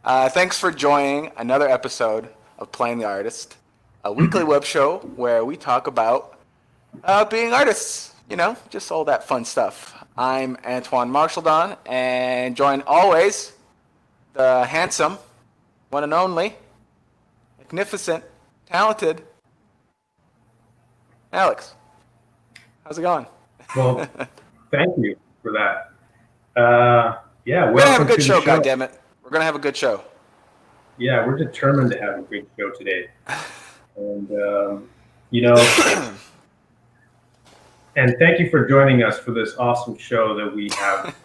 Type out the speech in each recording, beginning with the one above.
Thanks for joining another episode of Playing the Artist, a weekly web show where we talk about being artists. You know, just all that fun stuff. I'm Antoine Marchildon, and joined always the handsome, one and only, magnificent, talented Alex. How's it going? Well, thank you for that. Yeah, We're gonna have a welcome good to the show, show. goddammit. We're gonna have a good show. Yeah, we're determined to have a good show today. And, you know, and thank you for joining us for this awesome show that we have.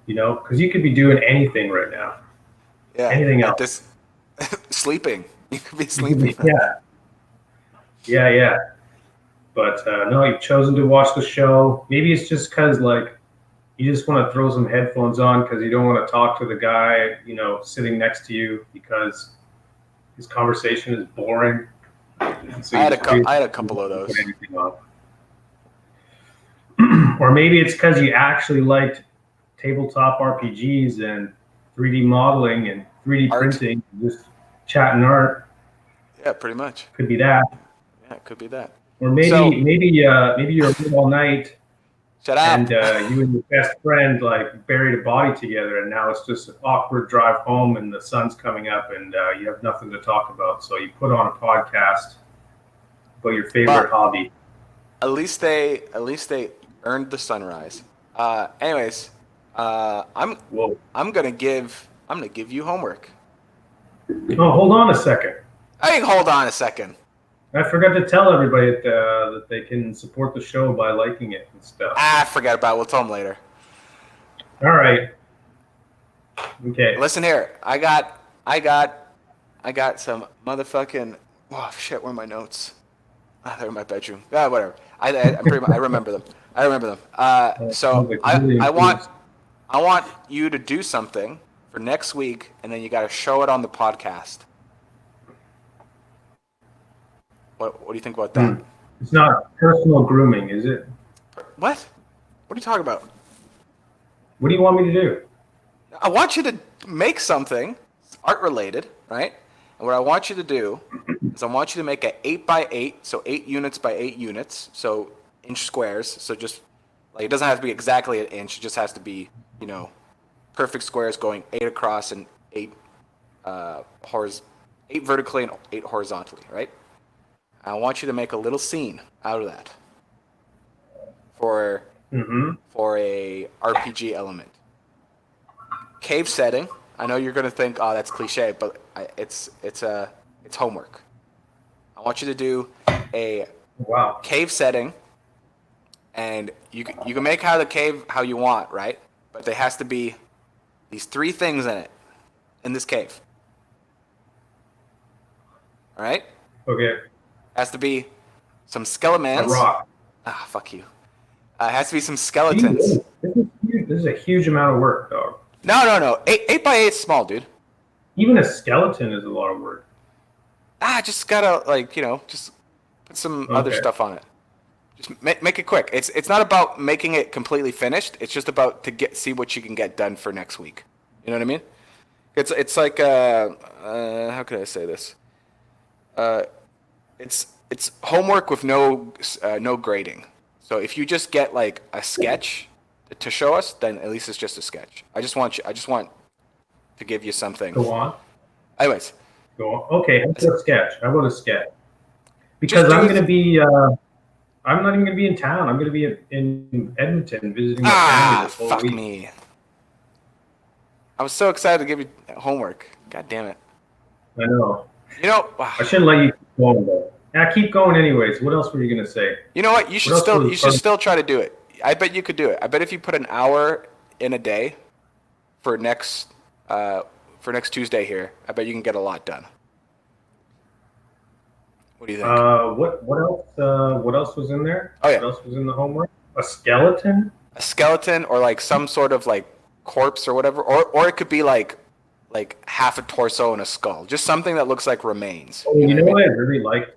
Because you could be doing anything right now. Yeah. Anything At else. this sleeping. You could be sleeping. Yeah. But no, you've chosen to watch the show. Maybe it's just because, you just want to throw some headphones on because you don't want to talk to the guy, sitting next to you because his conversation is boring. So I had a couple of those. Or maybe it's because you actually liked tabletop RPGs and 3D modeling and 3D printing, and just chatting art. Yeah, pretty much. Could be that. Yeah, it could be that. Or maybe you're up all night. Shut up. And you and your best friend buried a body together, and now it's just an awkward drive home, and the sun's coming up, and you have nothing to talk about. So you put on a podcast about your favorite hobby. At least they earned the sunrise. Anyways, I'm gonna give you homework. Oh, hold on a second. Hold on a second. I forgot to tell everybody that they can support the show by liking it and stuff. Forget about it. We'll tell them later. All right. Okay. Listen here. I got some motherfucking. Oh shit! Where are my notes? They're in my bedroom. Whatever. I remember them. So I want you to do something for next week, and then you got to show it on the podcast. What do you think about that? It's not personal grooming, is it? What? What are you talking about? What do you want me to do? I want you to make something art related, right? And what I want you to do is I want you to make an 8x8, so 8 units by 8 units, so inch squares. So just it doesn't have to be exactly an inch; it just has to be, perfect squares going 8 across and 8 vertically and 8 horizontally, right? I want you to make a little scene out of that for a RPG element. Cave setting. I know you're gonna think, oh, that's cliche, but it's homework. I want you to do a cave setting, and you can make the cave how you want, right? But there has to be these 3 things in this cave. All right? Okay. Has to be some skeletons. A rock. Fuck you. Has to be some skeletons. This is a huge amount of work, dog. No. 8 by 8 is small, dude. Even a skeleton is a lot of work. Just gotta just put some other stuff on it. Just make it quick. It's not about making it completely finished. It's just about see what you can get done for next week. You know what I mean? It's like how could I say this? It's homework with no grading. So if you just get a sketch to show us, then at least it's just a sketch. I just want to give you something. Go on. Anyways. Go on. Okay, how about a sketch? Because I'm gonna be. I'm not even gonna be in town. I'm gonna be in Edmonton visiting my family this whole fuck week. Me. I was so excited to give you homework. God damn it. I know. I shouldn't let you keep going though. Keep going anyways. What else were you gonna say? You know what? You should still try to do it. I bet you could do it. I bet if you put an hour in a day for next Tuesday here, I bet you can get a lot done. What do you think? What else was in there? Oh yeah. What else was in the homework? A skeleton? A skeleton, or some sort of corpse or whatever, or it could be like half a torso and a skull, just something that looks like remains. Oh, you know what I really liked?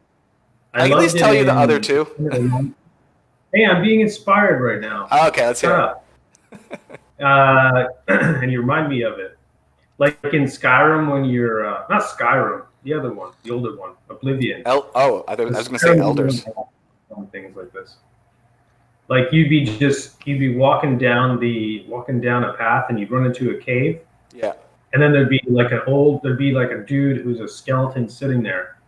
I can at least tell you the other two. Hey, I'm being inspired right now. Okay, let's hear it. And you remind me of it. Like in Skyrim, when you're not Skyrim, the other one, the older one, Oblivion. I was gonna say elders. Things like this. Like you'd be walking down a path and you'd run into a cave. Yeah. And then there'd be like a dude who's a skeleton sitting there,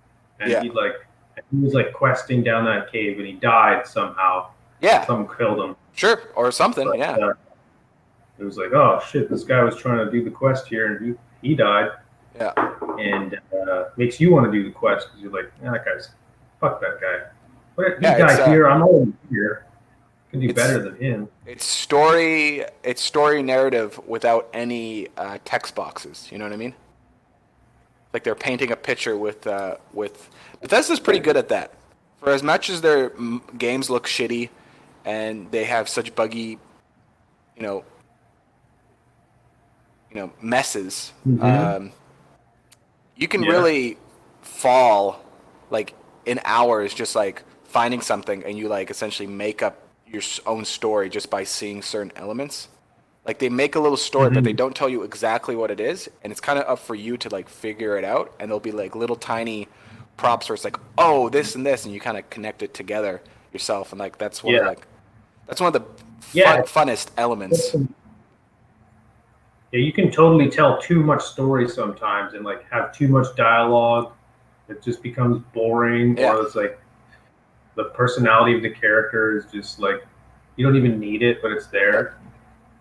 and Yeah. he was like questing down that cave, and he died somehow. Yeah. Something killed him. Sure, or something. But, yeah. It was like, oh shit, this guy was trying to do the quest here, and he died. Yeah. And makes you want to do the quest because you're like, fuck that guy. But Yeah, this guy here, I'm already here. Can do better than him. It's story narrative without any text boxes. You know what I mean? Like they're painting a picture with Bethesda's pretty good at that. For as much as their games look shitty and they have such buggy, messes, you can really fall like in hours just like finding something, and you like essentially make up your own story just by seeing certain elements. Like they make a little story, but they don't tell you exactly what it is, and it's kind of up for you to like figure it out. And there'll be like little tiny props where it's like, oh, this and this, and you kind of connect it together yourself, and like that's one of the funnest elements. Yeah, you can totally tell too much story sometimes, and like have too much dialogue. It just becomes boring, or it's like the personality of the character is just like you don't even need it, but it's there.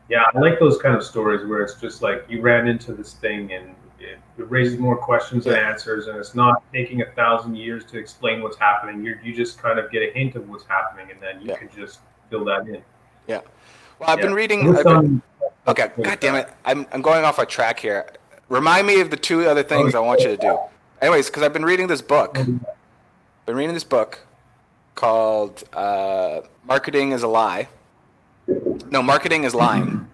Yeah, I like those kind of stories where it's just like you ran into this thing and it raises more questions than answers, and it's not taking 1,000 years to explain what's happening. You just kind of get a hint of what's happening, and then you can just fill that in. Yeah. Well, I've been reading. Okay, God damn it! I'm going off a track here. Remind me of the two other things I want you to do. Anyways, because I've been reading this book. Called "Marketing is a Lie." No, marketing is lying.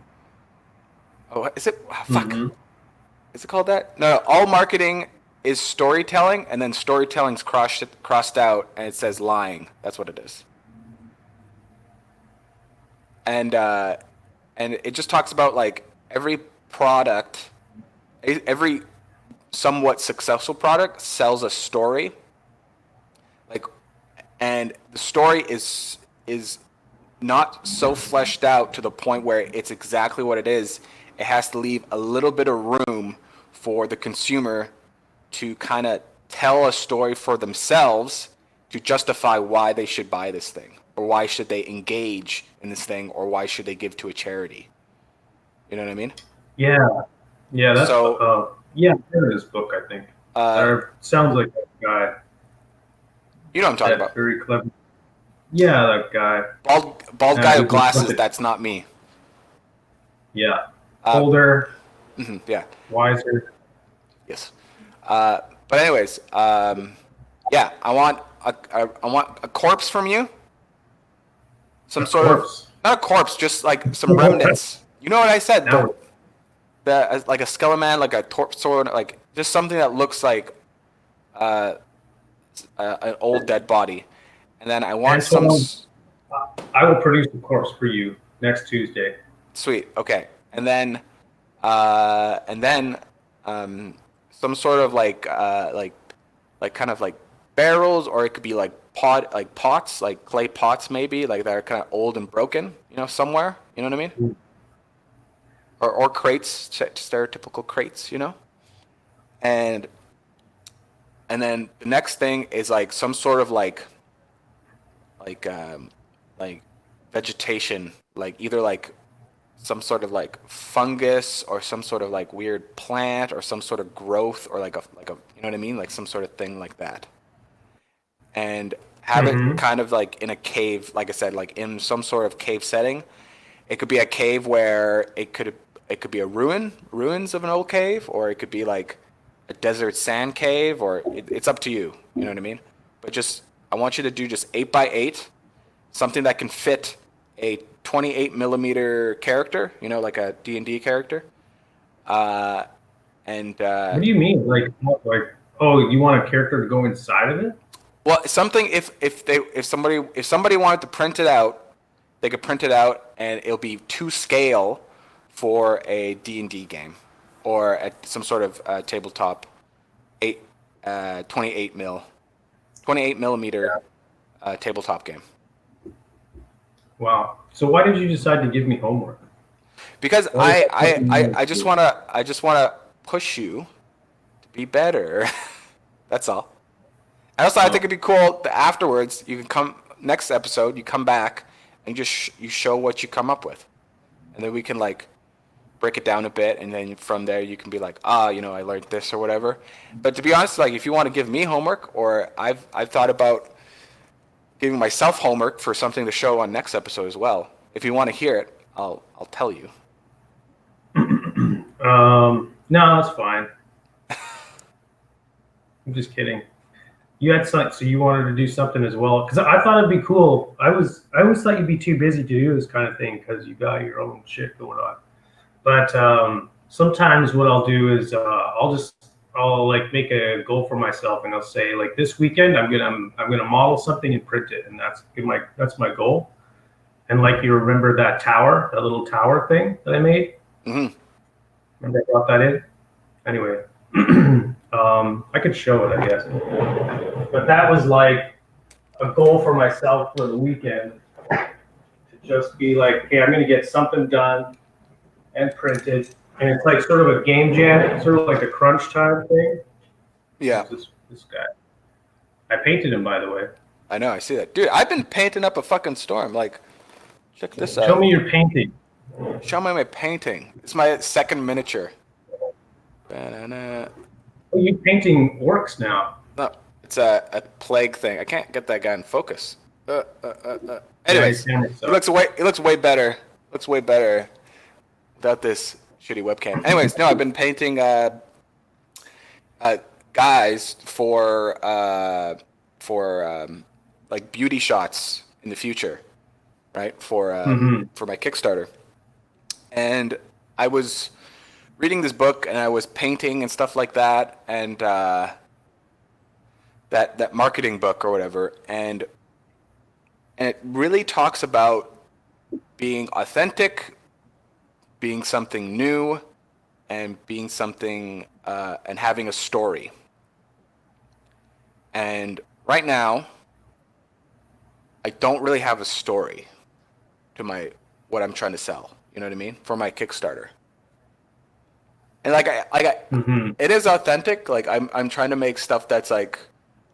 Oh, is it? Oh, fuck. Is it called that? No, all marketing is storytelling, and then storytelling's crossed out, and it says lying. That's what it is. And it just talks about like every product, every somewhat successful product sells a story. Like, and the story is not so fleshed out to the point where it's exactly what it is. It has to leave a little bit of room for the consumer to kind of tell a story for themselves to justify why they should buy this thing, or why should they engage in this thing, or why should they give to a charity. You know what I mean? Yeah. That's I've heard this book. I think sounds like that guy. You know what I'm talking about? Very clever. Yeah, that guy. Bald guy with glasses. That's not me. Yeah. Older. Yeah. Wiser. Yes. But anyways, yeah, I want a corpse from you. Some sort of, not a corpse, just like some remnants. You know what I said? Like a skeleton man, like a torso, like just something that looks like an old dead body. And then I want I will produce a corpse for you next Tuesday. Sweet. Okay. And then some sort of like kind of like barrels, or it could be like pots, like clay pots maybe, like that are kind of old and broken, somewhere. You know what I mean? Or crates, stereotypical crates, And then the next thing is like some sort of like vegetation, like either like some sort of like fungus, or some sort of like weird plant, or some sort of growth, or like a you know what I mean, like some sort of thing like that. And have it kind of like in a cave, like I said, like in some sort of cave setting. It could be a cave where it could be a ruins of an old cave, or it could be like a desert sand cave, or it's up to you. You know what I mean? But just, I want you to do just 8x8, something that can fit a 28 millimeter character, like a D&D character. What do you mean? Like, you want a character to go inside of it? Well, something if somebody wanted to print it out, they could print it out, and it'll be to scale for a D&D game, or at some sort of tabletop 28 millimeter tabletop game. Wow. So why did you decide to give me homework? Because What is something you I just wanna push you to be better. That's all. And also, I think it'd be cool that afterwards you can come next episode. You come back and just you show what you come up with, and then we can like break it down a bit, and then from there you can be like, I learned this or whatever. But to be honest, like if you want to give me homework, or I've thought about giving myself homework for something to show on next episode as well. If you want to hear it, I'll tell you. No, it's fine. I'm just kidding. You had something, so you wanted to do something as well? Because I thought it'd be cool. I always thought you'd be too busy to do this kind of thing because you got your own shit going on. But sometimes what I'll do is I'll like make a goal for myself, and I'll say like this weekend I'm gonna model something and print it, and that's my goal. And like you remember that little tower thing that I made? Mm-hmm. Remember I brought that in? Anyway, I could show it, I guess. But that was like a goal for myself for the weekend to just be like, hey, I'm gonna get something done and printed, and it's like sort of a game jam, sort of like a crunch time thing. Yeah. This guy. I painted him, by the way. I know, I see that. Dude, I've been painting up a fucking storm. Like, check this out. Show me your painting. Show me my painting. It's my second miniature. Ba-na-na. Oh, you painting orcs now. No, it's a plague thing. I can't get that guy in focus. Anyways, it looks way better. Looks way better without this shitty webcam. Anyways, no, I've been painting guys for like beauty shots in the future, right? For my Kickstarter. And I was reading this book, and I was painting and stuff like that, and that marketing book or whatever, and it really talks about being authentic, being something new, and being something and having a story. And right now, I don't really have a story to what I'm trying to sell. You know what I mean? For my Kickstarter. And it is authentic. Like I'm trying to make stuff that's like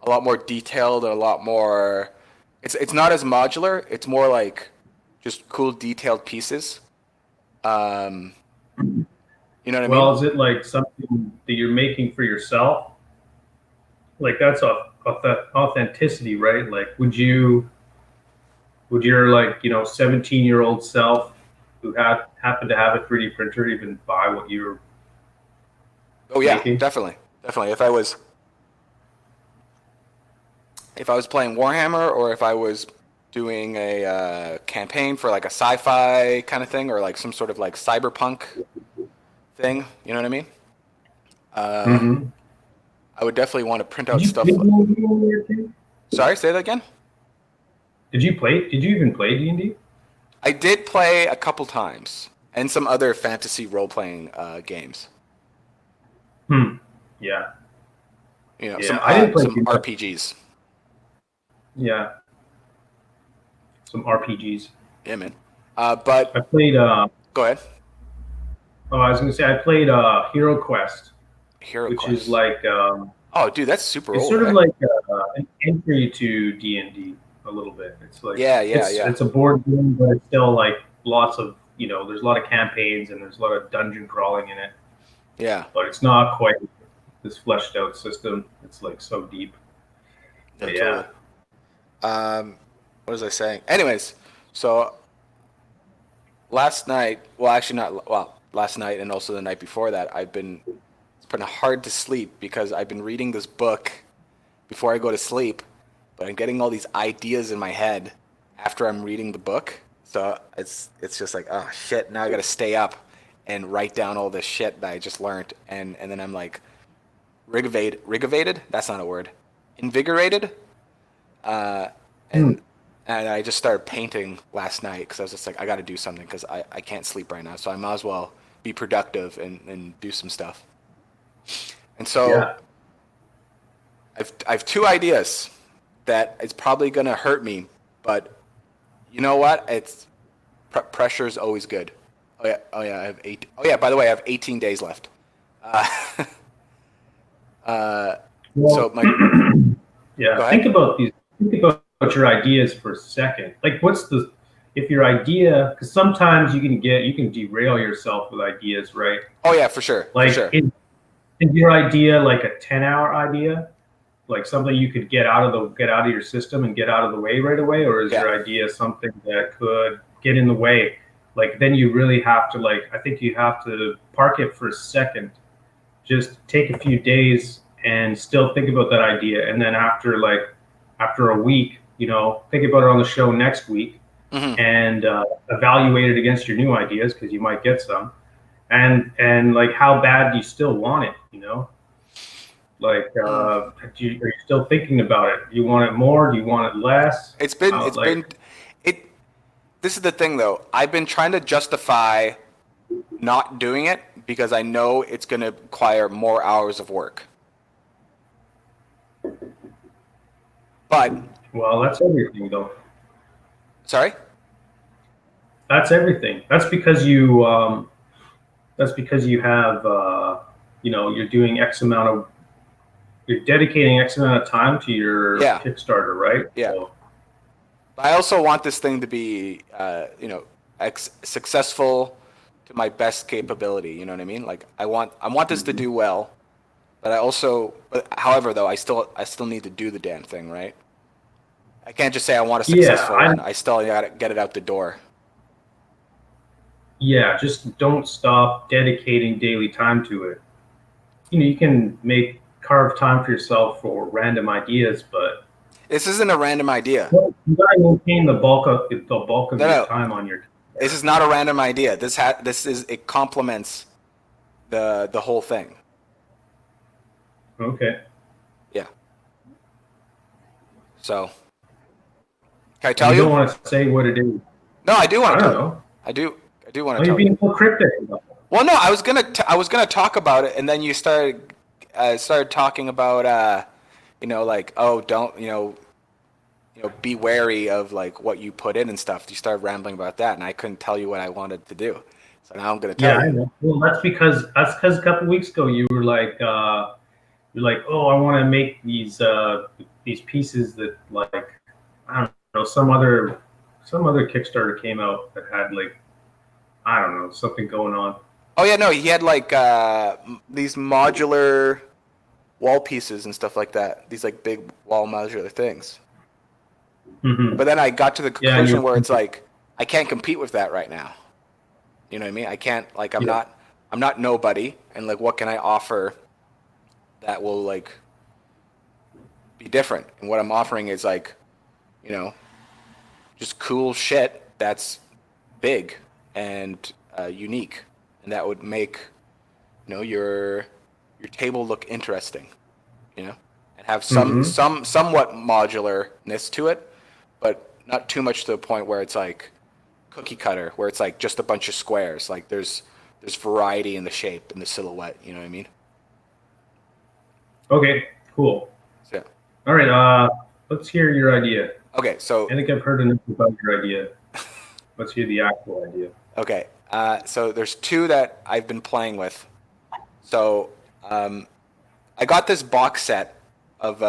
a lot more detailed and a lot more. It's not as modular. It's more like just cool detailed pieces. You know what I mean? Well, is it like something that you're making for yourself? Like that's authenticity, right? Like would your like 17-year-old self who happened to have a 3D printer even buy what you're making? Definitely. If I was playing Warhammer, or if I was doing a campaign for like a sci-fi kind of thing, or like some sort of like cyberpunk thing, you know what I mean? I would definitely want to print out stuff. Sorry, say that again. Did you even play D&D? I did play a couple times, and some other fantasy role-playing games. Yeah. Some RPGs. Yeah. Some RPGs. Yeah, man. But I played. Go ahead. Oh, I was gonna say I played Hero Quest. Which is like. Oh, dude, that's super old. It's sort of like an entry to D&D a little bit. It's like It's a board game, but it's still like lots of there's a lot of campaigns and there's a lot of dungeon crawling in it. Yeah. But it's not quite this fleshed out system. It's like so deep. Yeah. Totally. What was I saying? Anyways, so last night, last night and also the night before that, it's been hard to sleep because I've been reading this book before I go to sleep, but I'm getting all these ideas in my head after I'm reading the book. So it's just like, oh shit, now I got to stay up and write down all this shit that I just learned, and then I'm like rigovated. That's not a word. Invigorated. And I just started painting last night because I was just like, I got to do something because I can't sleep right now. So I might as well be productive and do some stuff. And so Yeah. I've two ideas that it's probably going to hurt me, but you know what? It's pressure is always good. Oh yeah, I have 8. Oh yeah, by the way, I have 18 days left. So Well, my yeah. go ahead. Think about these. Think about your ideas for a second. Like, if your idea? Because sometimes you can derail yourself with ideas, right? Oh yeah, for sure, for Like, sure. is your idea like a 10-hour idea? Like something you could get out of your system and get out of the way right away, or is Yeah. your idea something that could get in the way? Like then you really have to I think you have to park it for a second, just take a few days and still think about that idea, and then after a week, think about it on the show next week Mm-hmm. and evaluate it against your new ideas because you might get some, and like how bad do you still want it, Like, are you still thinking about it? Do you want it more? Do you want it less? It's been it. This is the thing though. I've been trying to justify not doing it because I know it's going to require more hours of work. But Well, that's everything, though. sorry. That's everything. That's because you. That's because you have. You're doing X amount of. You're dedicating X amount of time to your Yeah. Kickstarter, right? Yeah. So, But I also want this thing to be, successful to my best capability. You know what I mean? Like I want this to do well, but however, though, I still need to do the damn thing, right? I can't just say I want a successful one. I still gotta get it out the door. yeah, just don't stop dedicating daily time to it. You can carve time for yourself for random ideas, but This isn't a random idea. you gotta maintain the bulk of No, your no. time on your. This is not a random idea. It complements the whole thing. Okay. Yeah. So, can I tell You you? don't want to say what it is. No, I do want I to don't tell you. know. I do want Oh, to you're tell you. being so cryptic. Well, no, I was gonna talk about it, and then you started talking about like, oh, don't be wary of like what you put in and stuff. You started rambling about that, and I couldn't tell you what I wanted to do. So now I'm gonna tell I you. know. Well, that's because a couple weeks ago you were like, oh, I want to make these pieces that like, I don't know, some other Kickstarter came out that had like, I don't know, something going on. Oh yeah, no, he had like these modular wall pieces and stuff like that. These like big wall modular things. Mm-hmm. But then I got to the conclusion where it's Yeah. like I can't compete with that right now. You know what I mean? I can't like I'm not nobody, and like what can I offer that will like be different? And what I'm offering is like, just cool shit that's big and unique, and that would make your table look interesting, and have somewhat modularness to it, but not too much to the point where it's like cookie cutter, where it's like just a bunch of squares. Like there's variety in the shape and the silhouette. You know what I mean? Okay. Cool. So, All right. Let's hear your idea. okay, so I think I've heard enough about your idea. Let's hear the actual idea. okay, so there's two that I've been playing with. So I got this box set of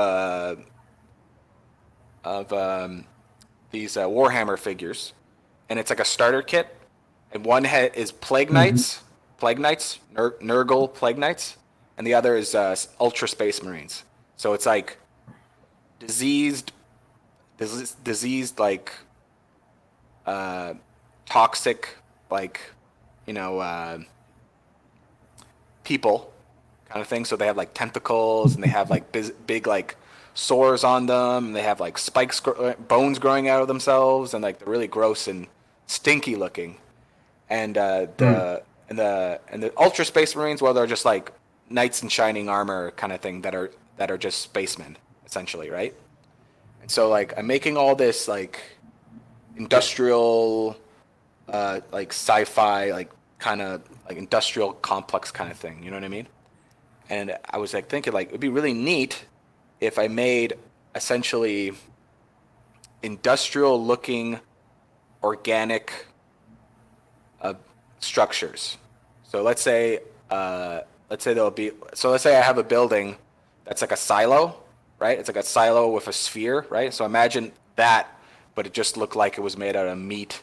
these Warhammer figures, and it's like a starter kit. And one is Plague Knights, Nurgle Plague Knights, and the other is Ultra Space Marines. So it's like diseased like toxic like people kind of thing. So they have like tentacles and they have like big like sores on them, and they have like spikes, bones growing out of themselves, and like they're really gross and stinky looking. And the Ultra Space Marines, well, they're just like knights in shining armor kind of thing that are just spacemen essentially, right? And so like I'm making all this like industrial like sci-fi like kind of like industrial complex kind of thing. You know what I mean? And I was like thinking like it'd be really neat if I made essentially industrial looking organic structures. So let's say there'll be, so let's say I have a building that's like a silo, right? It's like a silo with a sphere, right? So imagine that, but it just looked like it was made out of meat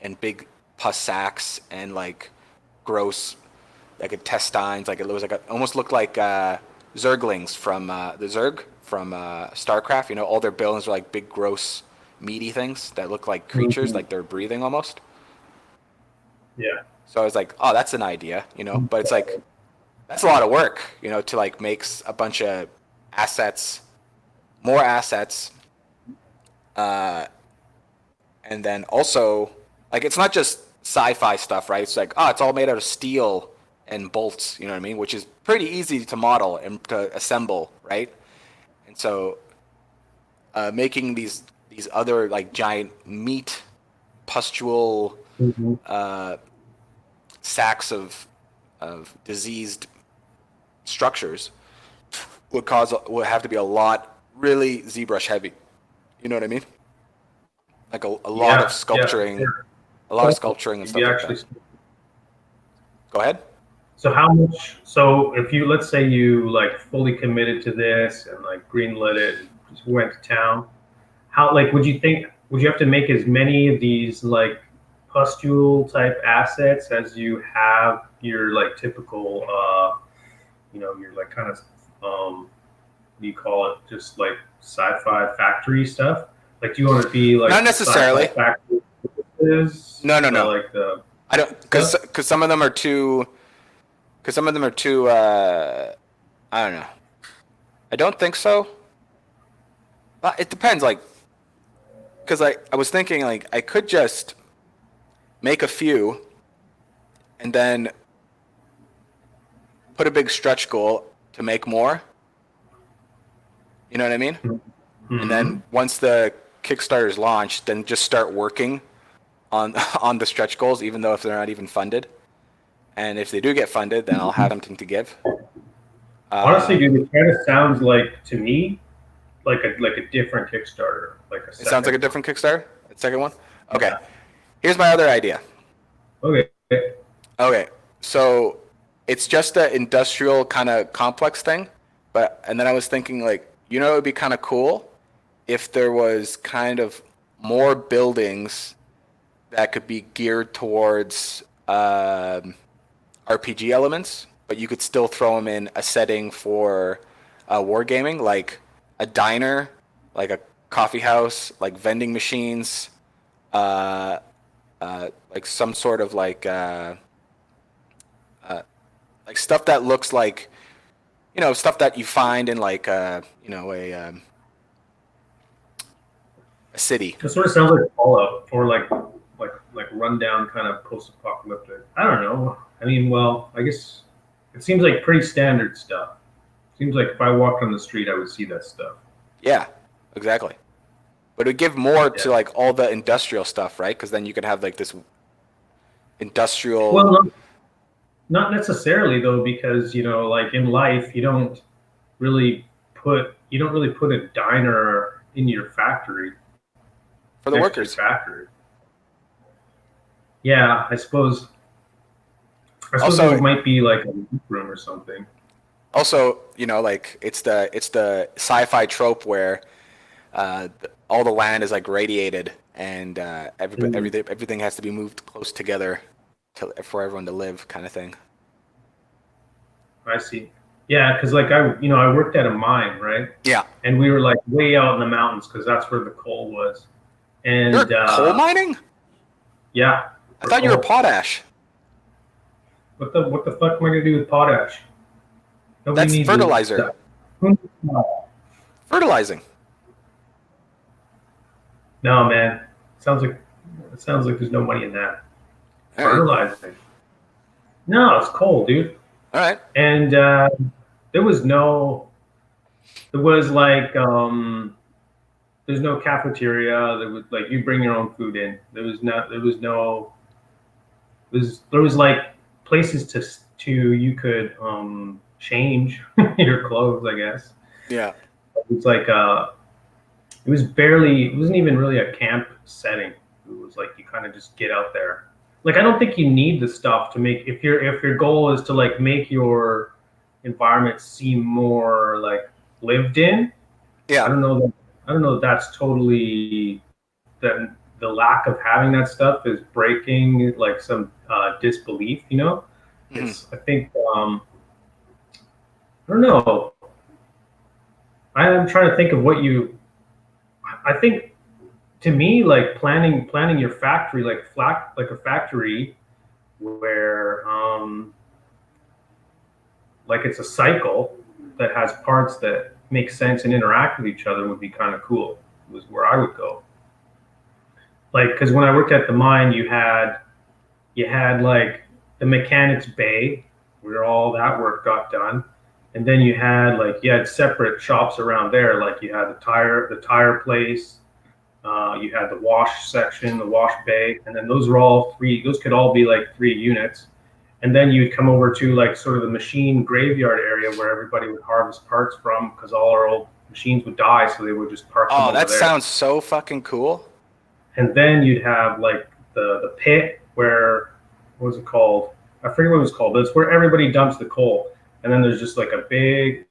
and big pus sacs and like gross, like intestines, like it was like almost looked like Zerglings from the Zerg from StarCraft. You know, all their buildings are like big, gross, meaty things that look like creatures, like they're breathing almost. Yeah. So I was like, oh, that's an idea, you know, but it's like, that's a lot of work, you know, to like make a bunch of assets, more assets. And then also, like, it's not just sci-fi stuff, right? It's like, oh, it's all made out of steel and bolts, you know what I mean? Which is pretty easy to model and to assemble, right? And so making these other like giant meat pustule sacks of diseased structures would have to be a lot really ZBrush heavy. You know what I mean? Like a lot of sculpturing, a lot of sculpturing and stuff like that. Go ahead. So how much? So if you, let's say you like fully committed to this and like greenlit it, and just went to town, how like would you have to make as many of these like pustule type assets as you have your like typical your like kind of what do you call it, just like sci-fi factory stuff? Like do you want to be like not necessarily factory no like the I don't because some of them are too I don't know. I don't think so. It depends, like, because I was thinking like I could just make a few and then put a big stretch goal to make more. You know what I mean? Mm-hmm. And then once the Kickstarter's launched, then just start working on the stretch goals, even though if they're not even funded. And if they do get funded, then I'll have something to give. Honestly, dude, it kind of sounds like to me like a different Kickstarter. It sounds like a different Kickstarter? The second one? Okay. Yeah. Here's my other idea. Okay. So it's just an industrial kind of complex thing. And then I was thinking like, you know, it would be kind of cool if there was kind of more buildings that could be geared towards RPG elements, but you could still throw them in a setting for wargaming, like a diner, like a coffee house, like vending machines, like some sort of like stuff that looks like, you know, stuff that you find in like a city. It sort of sounds like Fallout or like rundown kind of post-apocalyptic. I don't know. I mean, well, I guess it seems like pretty standard stuff. Seems like if I walked on the street, I would see that stuff. Yeah, exactly. But it would give more to like all the industrial stuff, right? Because then you could have like this industrial. Well, not necessarily though, because you know, like in life, you don't really put a diner in your factory for the workers. Factory. Yeah, I suppose also, it might be like a room or something. Also, you know, like it's the sci-fi trope where all the land is like radiated and everything has to be moved close together for everyone to live, kind of thing. I see. Yeah, because like I worked at a mine, right? Yeah. And we were like way out in the mountains because that's where the coal was. And you're coal mining? Yeah. I thought you were potash. What the fuck am I gonna do with potash? That's fertilizer. Fertilizing. No, man. It sounds like there's no money in that. All fertilizing. Right. No, it's coal, dude. All right. And there's no cafeteria. There was like you bring your own food in. There was like places to you could change your clothes, I guess. Yeah. It's like it wasn't even really a camp setting. It was like you kind of just get out there. Like I don't think you need the stuff to make if your goal is to like make your environment seem more like lived in. Yeah. I don't know that that's totally that the lack of having that stuff is breaking like some disbelief, you know? Mm-hmm. I think I don't know. I'm trying to think of what you I think to me like planning your factory like a factory where like it's a cycle that has parts that make sense and interact with each other would be kind of cool. Was where I would go. Like because when I worked at the mine, you had like the mechanics bay where all that work got done, and then you had separate shops around there. Like you had the tire place, you had the wash section, the wash bay, and then those were all three. Those could all be like 3 units. And then you'd come over to like sort of the machine graveyard area where everybody would harvest parts from because all our old machines would die, so they would just park them over that there. sounds so fucking cool. And then you'd have like the pit where what was it called? I forget what it was called, but it's where everybody dumps the coal. And then there's just like a big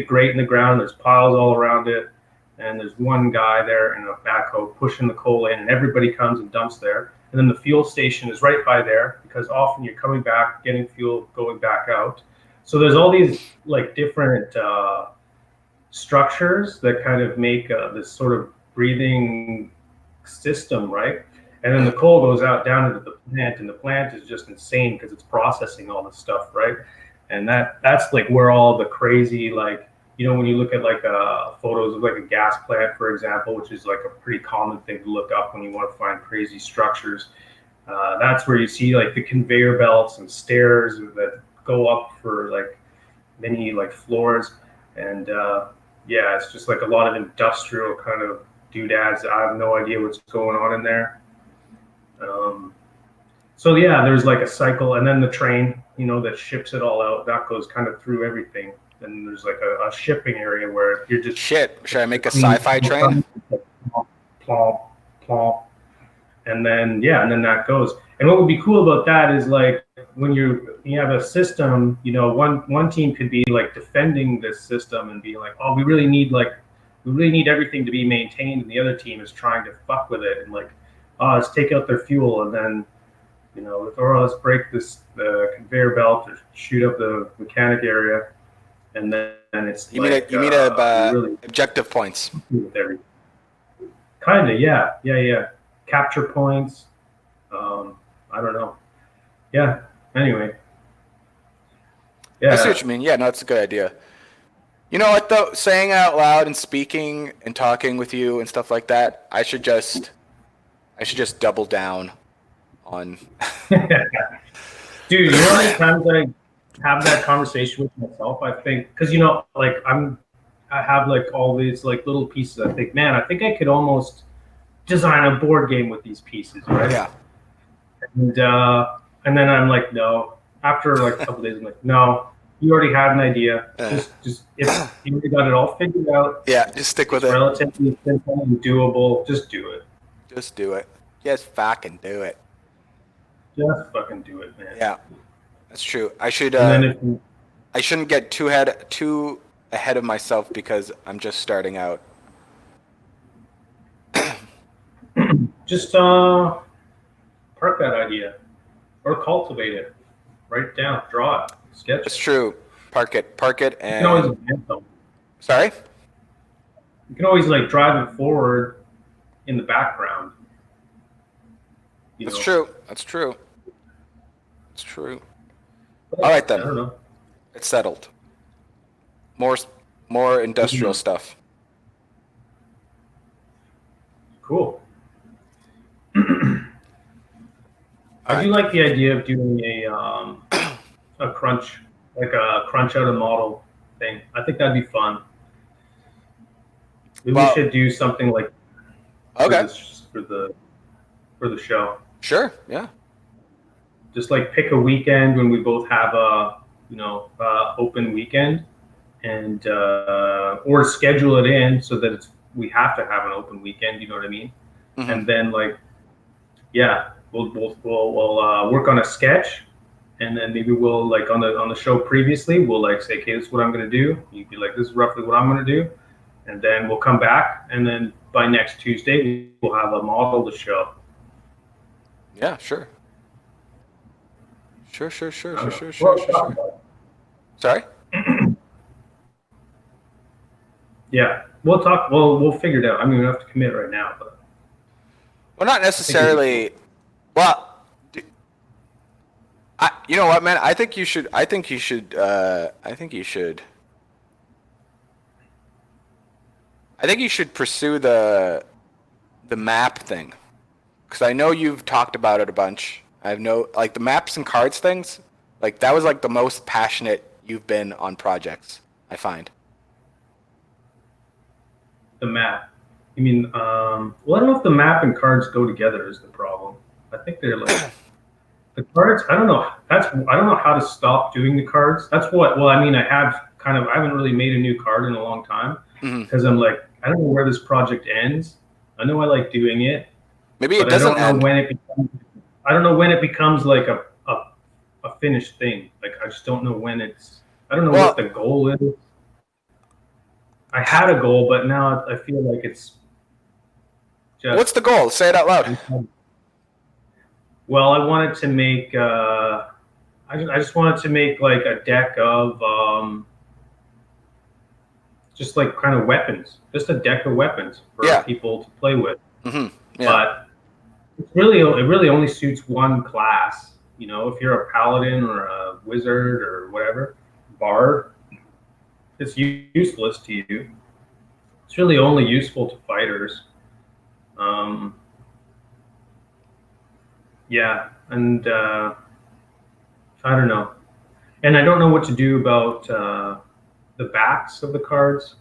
grate in the ground. There's piles all around it, and there's one guy there in a backhoe pushing the coal in, and everybody comes and dumps there. And then the fuel station is right by there because often you're coming back, getting fuel, going back out. So there's all these like different structures that kind of make this sort of breathing system, right? And then the coal goes out down into the plant, and the plant is just insane because it's processing all this stuff, right? And that's like where all the crazy, like, you know, when you look at like photos of like a gas plant, for example, which is like a pretty common thing to look up when you want to find crazy structures. That's where you see like the conveyor belts and stairs that go up for like many like floors. And yeah, it's just like a lot of industrial kind of doodads. I have no idea what's going on in there. So yeah, there's like a cycle, and then the train, you know, that ships it all out. That goes kind of through everything. And there's like a shipping area where you're just shit. Should I make a sci-fi train? Plomp, plomp, and then that goes. And what would be cool about that is like when you have a system, you know, one team could be like defending this system and be like, oh, we really need everything to be maintained, and the other team is trying to fuck with it and like, oh, let's take out their fuel, and then, you know, or let's break the conveyor belt or shoot up the mechanic area, and then it's You like, mean really objective points. Kind of, yeah. Capture points. I don't know. Yeah. Anyway. Yeah. I see what you mean. Yeah, no, that's a good idea. You know what though? Saying out loud and speaking and talking with you and stuff like that, I should just double down on. Dude, you know how many times I have that conversation with myself? I think because, you know, like I have like all these like little pieces. I think, man, I think I could almost design a board game with these pieces, right? Yeah. And then I'm like, no. After like a couple days, I'm like, no. You already had an idea. Just if you already got it all figured out. Yeah, just stick with it. Relatively simple and doable. Just do it. Just do it. Just fucking do it. Just fucking do it, man. Yeah, that's true. I should. I shouldn't get too ahead of myself because I'm just starting out. Just park that idea, or cultivate it. Write it down, draw it, sketch it. It's true. Park it, and. You can always advance them. Sorry. You can always like drive it forward in the background. That's true. That's true. It's true. All right then. I don't know. It's settled. More industrial stuff. Cool. I do like the idea of doing a crunch out a model thing. I think that'd be fun. Maybe we should do something like for the show. Sure. Yeah. just like pick a weekend when we both have a open weekend, and or schedule it in so that we have to have an open weekend. You know what I mean? Mm-hmm. And then like, yeah, we'll work on a sketch, and then maybe we'll like on the show previously we'll like say, okay, this is what I'm gonna do. You'd be like, this is roughly what I'm gonna do, and then we'll come back, and then by next Tuesday we'll have a model to show. Yeah, sure. Sure. Sorry? Yeah, we'll talk. We'll figure it out. I mean, we don't have to commit right now, but Well, not necessarily. Well, you know what, man? I think you should. I think you should pursue the map thing, because I know you've talked about it a bunch. I know, like, the maps and cards things. Like, that was like the most passionate you've been on projects, I find. the map. You mean, well, I don't know if the map and cards go together is the problem. I think they're like the cards. I don't know. I don't know how to stop doing the cards. That's what. Well, I mean, I haven't really made a new card in a long time because I'm like, I don't know where this project ends. I know I like doing it. Maybe it doesn't end. I don't know when it becomes like a finished thing. Like, I just don't know when it's. I don't know what the goal is. I had a goal, but now I feel like it's just. What's the goal? Say it out loud. Well, I wanted to make. I just wanted to make like a deck of just like kind of weapons, just a deck of weapons for people to play with. Mm-hmm. Yeah. But it really only suits one class. You know, if you're a paladin or a wizard or whatever, bard, it's useless to you. It's really only useful to fighters. Yeah, and I don't know. And I don't know what to do about the backs of the cards.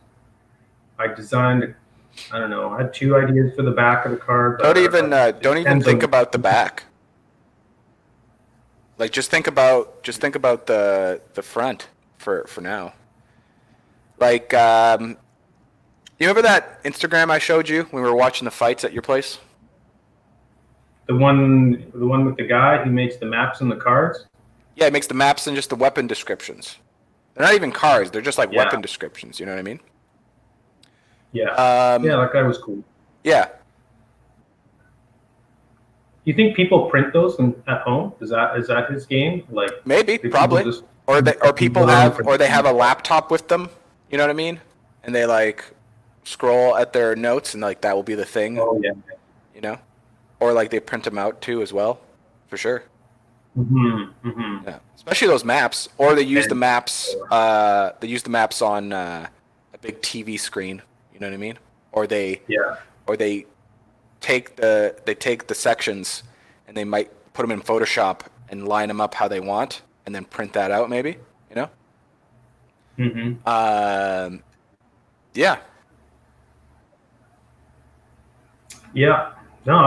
I designed, I don't know, I had 2 ideas for the back of the card. Don't even think about the back. Like, just think about the front for now. Like, you remember that Instagram I showed you when we were watching the fights at your place? The one with the guy who makes the maps and the cards? Yeah, he makes the maps and just the weapon descriptions. They're not even cards, they're just like weapon descriptions, you know what I mean? Yeah. Yeah, that guy was cool. Yeah. Do you think people print those at home? Is that his game? Like, maybe, probably. Or they have a laptop with them, you know what I mean? And they like scroll at their notes and like that will be the thing. Oh yeah. You know? Or like they print them out too as well, for sure. Mm-hmm. Mm-hmm. Yeah, especially those maps. Or they use the maps. They use the maps on a big TV screen. You know what I mean? Or they take the sections and they might put them in Photoshop and line them up how they want, and then print that out. Maybe, you know. Mm-hmm. Yeah. Yeah. No,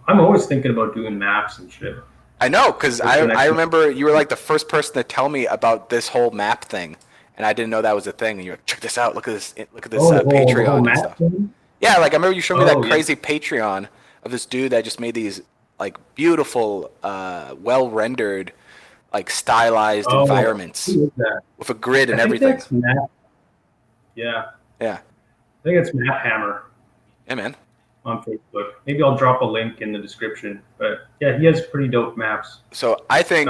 I'm always thinking about doing maps and shit. I know, because I remember you were like the first person to tell me about this whole map thing, and I didn't know that was a thing. And you're like, check this out, look at this Patreon and stuff. Thing? Yeah, like I remember you showed me that crazy Patreon of this dude that just made these like beautiful, well rendered, like stylized environments with a grid and everything. That's Matt. Yeah. Yeah. I think it's Matt Hammer. Yeah, man. On Facebook. Maybe I'll drop a link in the description. But yeah, he has pretty dope maps. So I think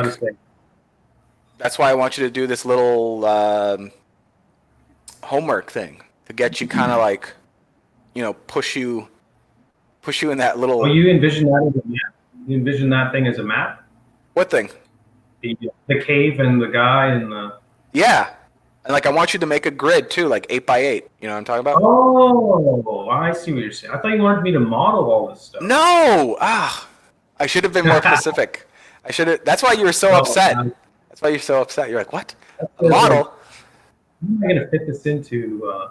that's why I want you to do this little homework thing to get you kind of like, you know, push you in that little. Oh, you envision that as a map? You envision that thing as a map? What thing? The cave and the guy and the. Yeah. And like I want you to make a grid too, like 8x8. You know what I'm talking about? Oh, I see what you're saying. I thought you wanted me to model all this stuff. No, I should have been more specific. I should have. That's why you were so upset. That's why you're so upset. You're like, what? A model? How am I gonna fit this into?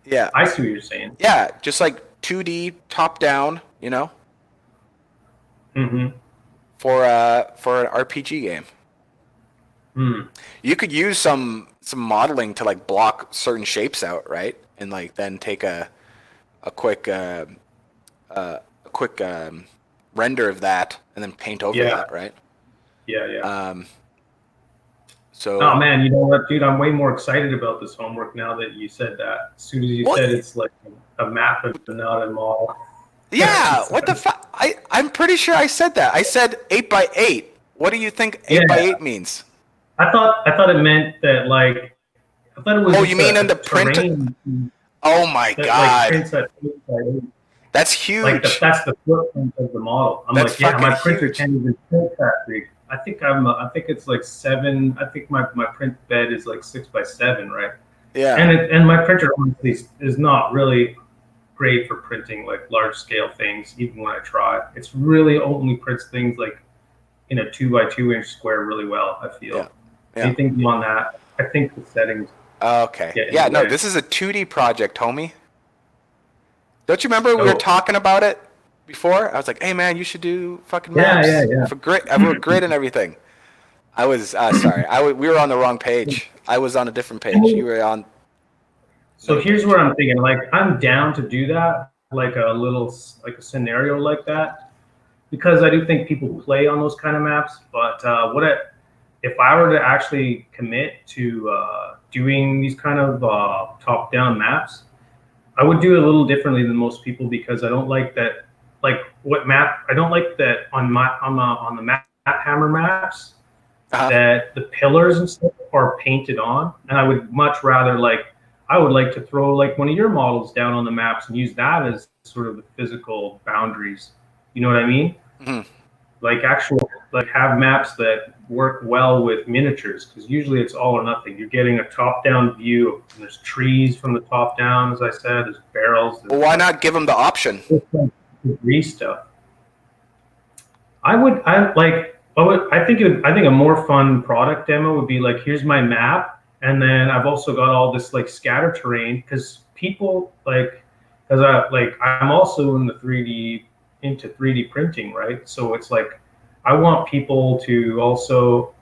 Yeah. I see what you're saying. Yeah, just like 2D top down. You know. Mm-hmm. for an RPG game. Hmm. You could use some modeling to like block certain shapes out, right? And like then take a quick render of that and then paint over Yeah, that, right? yeah. Um, Oh so man, you know what, dude? I'm way more excited about this homework now that you said that. As soon as you well, said it's like a map and not a model. yeah. What the fuck? I'm pretty sure I said that. I said 8x8. What do you think Yeah, 8x8 means? I thought it meant that like I thought it was Oh, just you mean in a the print? terrain Oh my that like god, prints at 8 by 8. that's Like huge. that's the footprint of the model. I'm That's like, yeah, fucking my printer huge. can't even print that big. I think it's like 7. I think my print bed is like 6 by 7, right? Yeah. And my printer honestly is not really great for printing like large scale things. Even when I try, it's really only prints things like in a 2 by 2 inch square really well. I Yeah. feel Yeah. anything beyond that, I think the settings Okay. get in Yeah. the No, way. this is a 2D project, homie. Don't you remember we were Oh, talking about it before? I was like, "Hey, man, you should do fucking yeah, maps yeah. for grid. I wrote grid and everything." I was sorry. We were on the wrong page. I was on a different page. You were on So another here's page. where I'm thinking, like I'm down to do that, like a little like a scenario like that, because I do think people play on those kind of maps. But if I were to actually commit to doing these kind of top-down maps, I would do it a little differently than most people because I don't like that. Like what map? I don't like that on the map hammer maps Uh-huh. that the pillars and stuff are painted on, and I would much rather I would like to throw like one of your models down on the maps and use that as sort of the physical boundaries. You know what I mean? Mhm. Like actual like have maps that work well with miniatures because usually it's all or nothing. You're getting a top-down view. And there's trees from the top down, as I said. There's barrels. Well, There's why like not give them the option? debris stuff. I think a more fun product demo would be like, here's my map, and then I've also got all this like scatter terrain because people like, because I'm also in the 3D into 3D printing, right? So it's like, I want people to also,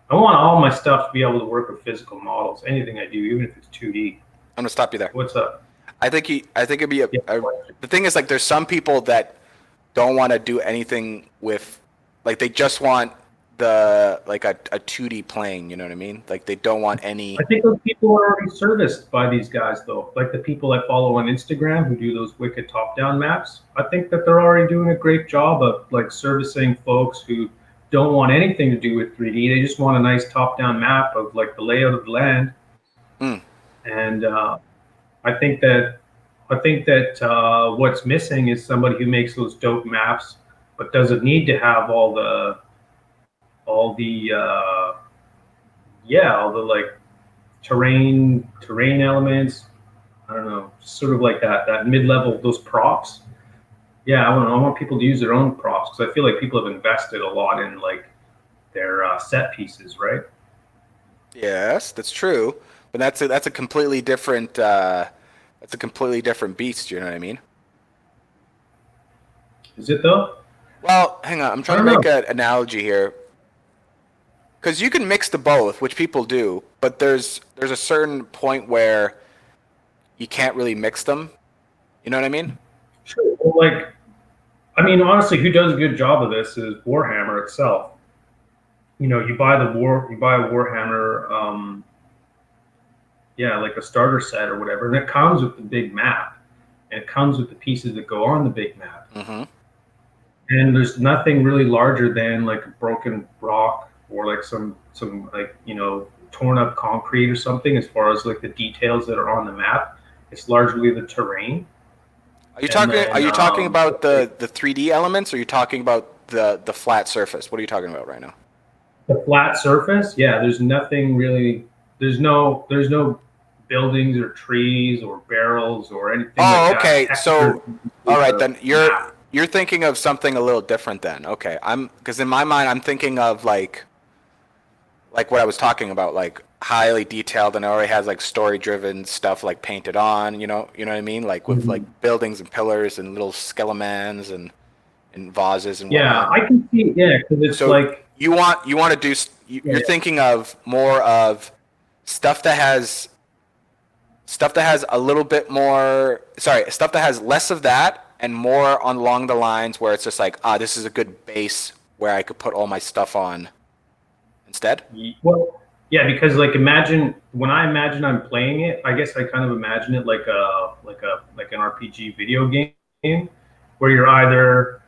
I want all my stuff to be able to work with physical models. Anything I do, even if it's 2D. I'm gonna stop you there. What's up? I think it'd be Yeah. the thing is like there's some people that don't want to do anything with like they just want the like a 2D plane, you know what I mean? Like they don't want any. I think those people are already serviced by these guys, though. Like the people I follow on Instagram who do those wicked top-down maps. I think that they're already doing a great job of like servicing folks who don't want anything to do with 3D. They just want a nice top-down map of like the layout of the land. Mm. And I think that what's missing is somebody who makes those dope maps, but doesn't need to have all the all the like terrain elements. I don't know, sort of like that mid level, those props. Yeah, I want people to use their own props because I feel like people have invested a lot in like their set pieces, right? Yes, that's true, but that's a completely different beast. You know what I mean? Is it though? Well, hang on. I'm I trying to don't know. make an analogy here because you can mix the both, which people do, but there's a certain point where you can't really mix them. You know what I mean? Sure. Well, like, I mean, honestly, who does a good job of this is Warhammer itself. You know, you buy a Warhammer, yeah, like a starter set or whatever, and it comes with the big map, and it comes with the pieces that go on the big map. Mm-hmm. And there's nothing really larger than like a broken rock or like some like torn up concrete or something as far as like the details that are on the map. It's largely the terrain. And Are then you talking about the 3D elements, or are you talking about the flat surface? What are you talking about right now? the flat surface, yeah, there's nothing really. There's no buildings or trees or barrels or anything like Oh, that okay. textured So, all right, then map. you're thinking of something a little different then. Okay. I'm because in my mind I'm thinking of like what I was talking about, like highly detailed and it already has like story driven stuff like painted on, you know what I mean? Like with like Mhm. buildings and pillars and little skeletons and and vases and Yeah, whatnot. I can see. Yeah, because it's So like you want to do you're thinking of more of stuff that has a little bit more, sorry, stuff that has less of that and more on along the lines where it's just like, this is a good base where I could put all my stuff on instead. well, yeah, because like when I imagine I'm playing it, I guess I kind of imagine it like an RPG video game where you're either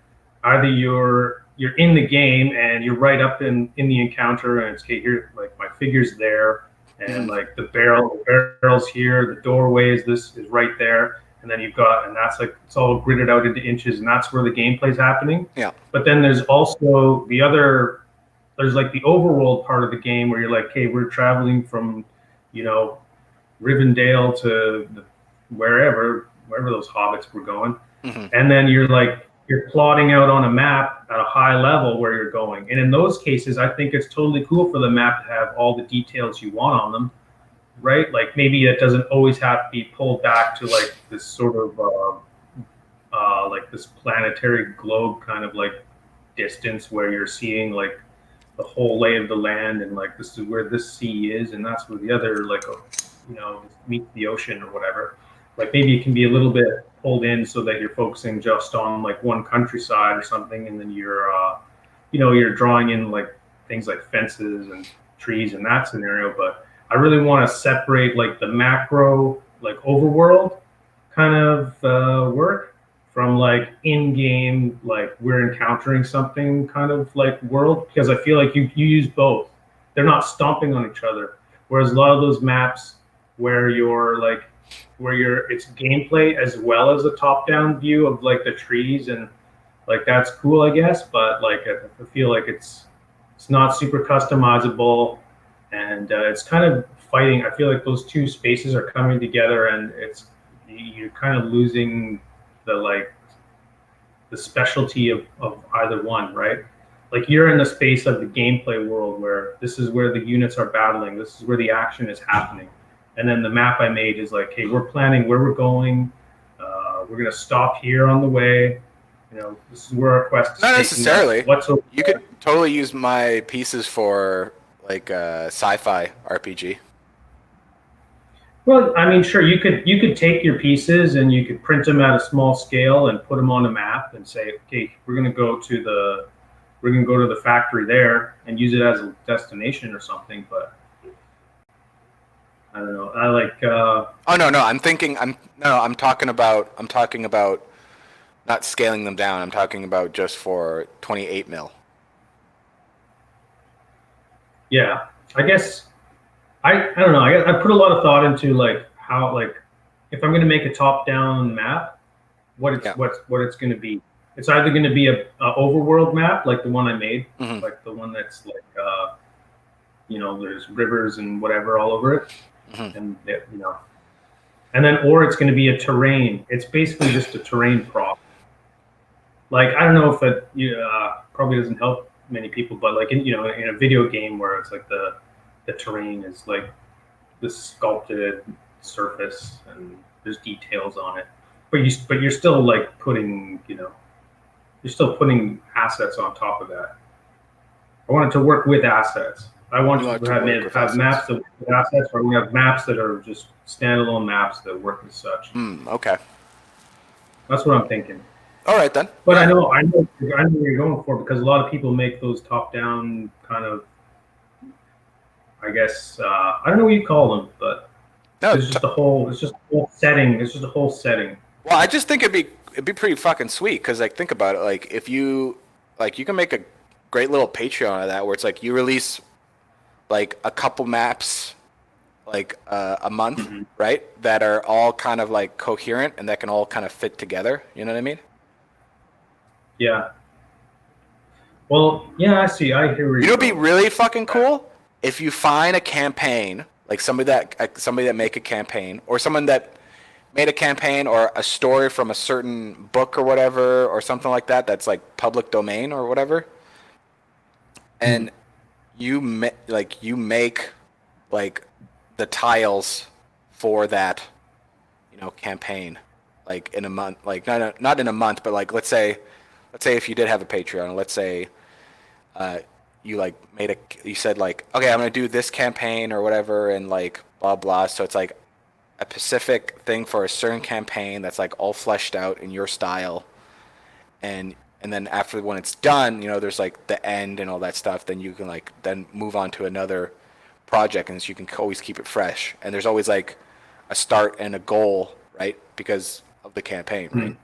you're in the game and you're right up in the encounter and it's okay here, like my figure's there and like the barrel's here, the doorway is right there, and then and that's like it's all gridded out into inches and that's where the gameplay's happening. Yeah. But then there's also there's like the overworld part of the game where you're like, hey, we're traveling from, Rivendell to wherever those hobbits were going. And then you're plotting out on a map at a high level where you're going. And in those cases, I think it's totally cool for the map to have all the details you want on them, right? Like maybe it doesn't always have to be pulled back to like this sort of like this planetary globe kind of like distance where you're seeing like the whole lay of the land and like this is where this sea is and that's where the other meets the ocean or whatever. Like maybe it can be a little bit pulled in so that you're focusing just on like one countryside or something, and then you're drawing in like things like fences and trees in that scenario. But I really want to separate like the macro like overworld kind of work from like in-game like we're encountering something kind of like world, because I feel like you use both. They're not stomping on each other. Whereas a lot of those maps where it's gameplay as well as a top-down view of like the trees and like that's cool, I guess. But like I feel like it's not super customizable, and it's kind of fighting. I feel like those two spaces are coming together, and you're kind of losing the specialty of either one, right? Like you're in the space of the gameplay world where this is where the units are battling, this is where the action is happening. And then the map I made is like, hey, we're planning where we're going. We're gonna stop here on the way. This is where our quest is. Not necessarily. Whatsoever. You could totally use my pieces for like a sci-fi RPG. Well, I mean, sure, you could take your pieces and you could print them at a small scale and put them on a map and say, okay, we're gonna go to the factory there and use it as a destination or something. But I don't know. I like. Oh no, I'm talking about not scaling them down. I'm talking about just for 28 mil. Yeah, I guess. I don't know. I put a lot of thought into like how like if I'm going to make a top-down map, what it's going to be. It's either going to be a overworld map like the one I made, like the one that's like there's rivers and whatever all over it, and and then or it's going to be a terrain. It's basically just a terrain prop. Like I don't know if it probably doesn't help many people, but like in a video game where it's like the terrain is like this sculpted surface and there's details on it, but you're still like putting you're still putting assets on top of that. I want it to work with assets. I want to have maps that work with assets, or we have maps that are just standalone maps that work as such. Okay. That's what I'm thinking. All right then. But I know what you're going for, because a lot of people make those top-down kind of. I guess I don't know what you call them, but it's just a whole setting. It's just a whole setting. Well, I just think it'd be pretty fucking sweet because like think about it, like if you can make a great little Patreon of that where it's like you release like a couple maps like a month, right? That are all kind of like coherent and that can all kind of fit together. You know what I mean? Yeah. Well, yeah, I see. I hear where you're going. It'd be really fucking cool if you find a campaign, like somebody that make a campaign, or someone that made a campaign or a story from a certain book or whatever, or something like that, that's like public domain or whatever, and you make like the tiles for that, campaign, like in a month, like not in a month, but like let's say let's say if you did have a Patreon, let's say you like you said like, okay, I'm gonna do this campaign or whatever, and like blah blah. So it's like a specific thing for a certain campaign that's like all fleshed out in your style, and then after when it's done, there's like the end and all that stuff. Then you can like then move on to another project, and so you can always keep it fresh. And there's always like a start and a goal, right? Because of the campaign, right?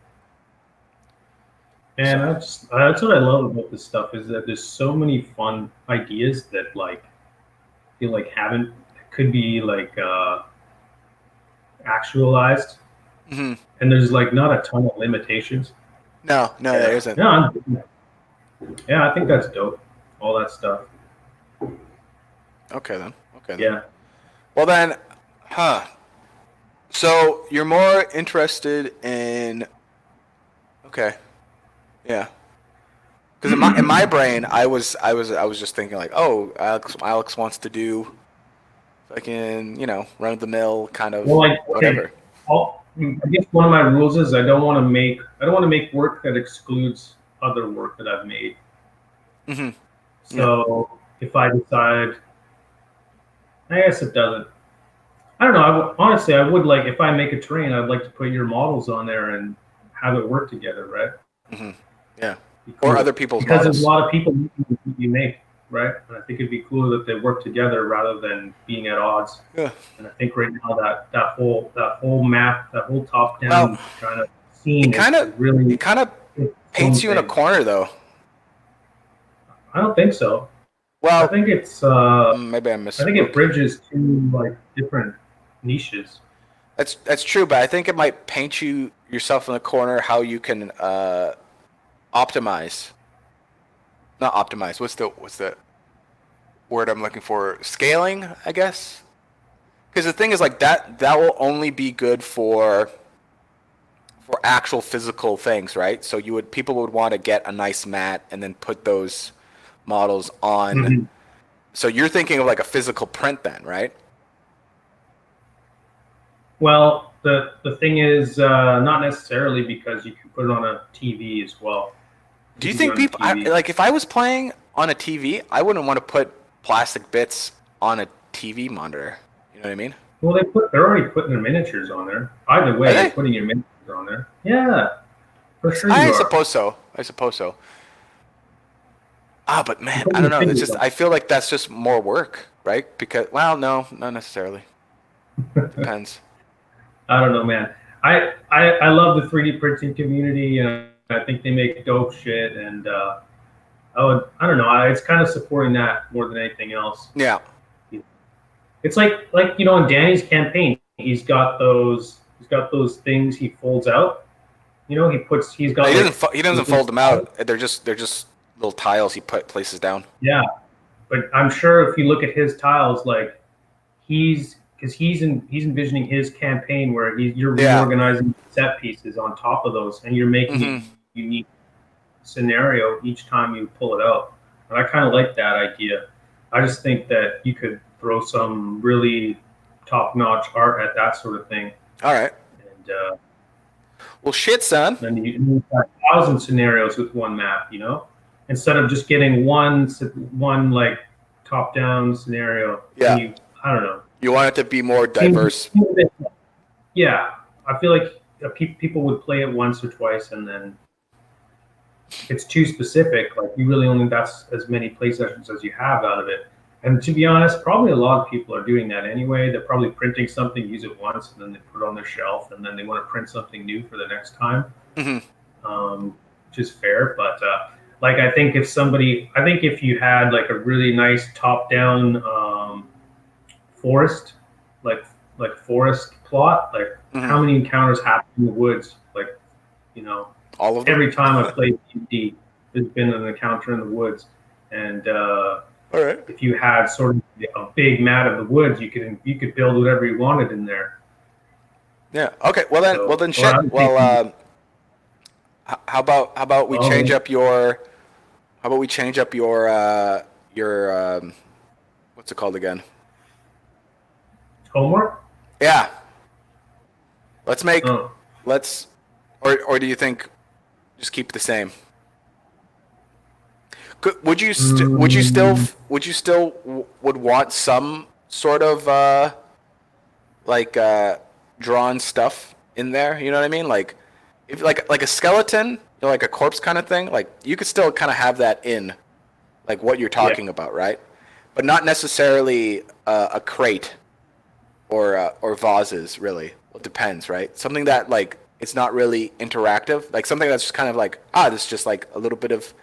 And that's what I love about this stuff is that there's so many fun ideas that like feel like could be like actualized, and there's like not a ton of limitations. No, there isn't. Yeah, I think that's dope. All that stuff. Okay then. Yeah. Well then, so you're more interested in. Okay. Yeah. Because in my brain, I was just thinking like, oh, Alex wants to do, fucking, run of the mill kind of whatever. I guess one of my rules is I don't want to make work that excludes other work that I've made. Mm-hmm. So if I decide, I guess it doesn't. I don't know. Honestly, I would like if I make a terrain, I'd like to put your models on there and have it work together, right? Mm-hmm. Yeah. Or other people's because models. There's a lot of people you make, right? And I think it'd be cool that they work together rather than being at odds. Yeah. And I think right now that whole map, that whole top down kind of scene, it kind of paints you in a corner, though. I don't think so. Well, I think it's maybe I missed. I think it bridges two like different niches. That's true, but I think it might paint yourself in a corner how you can optimize. Not optimize. What's the word I'm looking for? Scaling, I guess. Because the thing is like that will only be good for actual physical things, right? So people would want to get a nice mat and then put those models on. Mm-hmm. So you're thinking of like a physical print then, right? Well, the thing is not necessarily because you can put it on a TV as well. Do you think people like if I was playing on a TV, I wouldn't want to put plastic bits on a TV monitor. You know what I mean? Well, they're already putting their miniatures on there. Either way, they're putting your miniatures on there. Yeah, for sure. I suppose so. But man, I don't know. It's just I feel like that's just more work, right? Because no, not necessarily. Depends. I don't know, man. I love the 3D printing community, and I think they make dope shit. And I don't know. It's kind of supporting that more than anything else. Yeah. It's like in Danny's campaign, he's got those things he folds out. He doesn't fold them out. They're just little tiles he places down. Yeah, but I'm sure if you look at his tiles, like he's envisioning his campaign where you're reorganizing set pieces on top of those, and you're making a unique scenario each time you pull it out. And I kind of like that idea. I just think that you could throw some really top-notch art at that sort of thing. All right. And well, shit, son. Then you have 1,000 scenarios with one map, instead of just getting one like top-down scenario. Yeah. I don't know. You want it to be more diverse. Yeah, I feel like people would play it once or twice, and then it's too specific. Like that's as many play sessions as you have out of it. And to be honest, probably a lot of people are doing that anyway. They're probably printing something, use it once, and then they put it on their shelf, and then they want to print something new for the next time. Mm-hmm. Which is fair, but I think if you had like a really nice top-down forest, like forest plot, like how many encounters happen in the woods, all of them. Every time I played D&D, there's been an encounter in the woods, and all right. If you had sort of a big mat of the woods, you could build whatever you wanted in there. Yeah. Okay. Well then, shit. Well, how about we change up your what's it called again? Homework? Yeah. Or do you think just keep it the same? would you still would want some sort of drawn stuff in there? You know what I mean? Like if like a skeleton, you know, like a corpse kind of thing. Like you could still kind of have that in, like what you're talking about, right? But not necessarily a crate or vases. Really, well, it depends, right? Something that like it's not really interactive, like something that's just kind of like this is just like a little bit of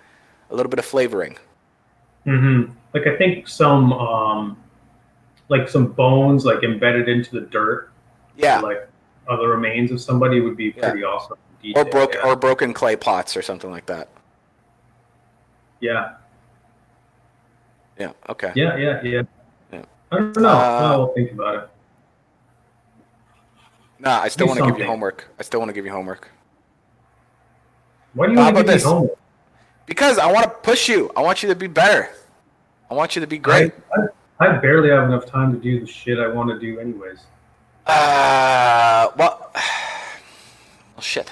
flavoring. Like I think some bones like embedded into the dirt, Yeah. or like other remains of somebody would be pretty awesome. Detail, or broken clay pots or something like that. Yeah. Yeah. Okay. Yeah. Yeah. I don't know. I'll think about it. Nah, I still want to give you homework. Why do you want to give me homework? Because I want to push you. I want you to be better. I want you to be great. I barely have enough time to do the shit I want to do anyways. Well, shit.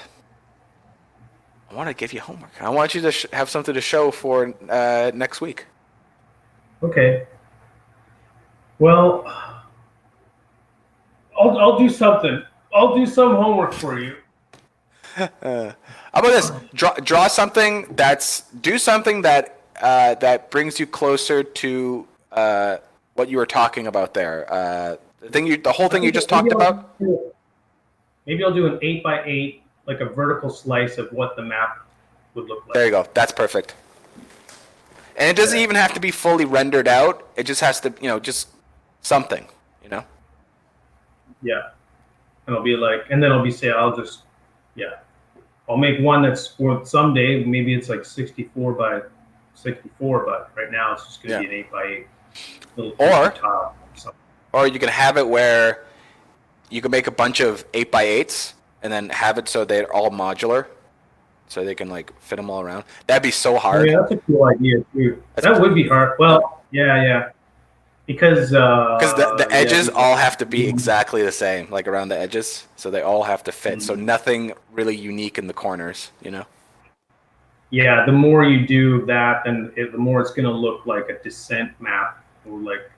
I want to give you homework. I want you to have something to show for next week. Okay. Well, I'll do something. I'll do some homework for you. How about this? Draw something do something that brings you closer to what you were talking about there. The whole thing you just talked about. Maybe I'll do an 8x8, like a vertical slice of what the map would look like. There you go. That's perfect. And it doesn't even have to be fully rendered out. It just has to, just something, Yeah. And I'll be like, and then I'll make one that's for someday, maybe it's like 64 by 64, but right now it's just going to be an 8x8 little tile. Or you can have it where you can make a bunch of 8x8s and then have it so they're all modular, so they can like fit them all around. That'd be so hard. Yeah, that's a cool idea too. That would be hard. Well, yeah. Because the edges all have to be exactly the same, like around the edges, so they all have to fit. So nothing really unique in the corners, Yeah, the more you do that, then the more it's going to look like a descent map, or like,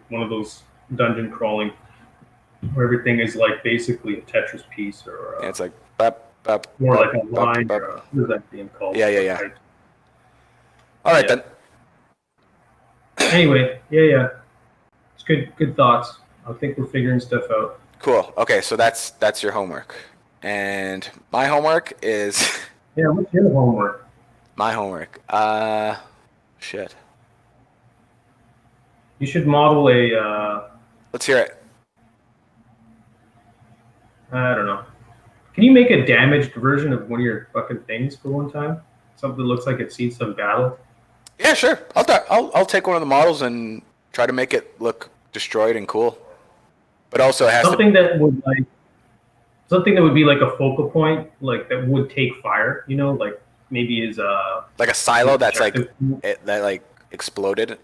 one of those dungeon crawling where everything is like basically a Tetris piece, or it's like more like a line. What is that being called? Yeah. All right then. Anyway, yeah. It's good thoughts. I think we're figuring stuff out. Cool. Okay, so that's your homework. And my homework is Yeah, what's your homework? My homework. Shit. You should model a Let's hear it. I don't know. Can you make a damaged version of one of your fucking things for one time? Something that looks like it's seen some battle? Yeah, sure. I'll take one of the models and try to make it look destroyed and cool. But also it has something that would be like a focal point, like that would take fire. Like maybe is like a silo that's like exploded,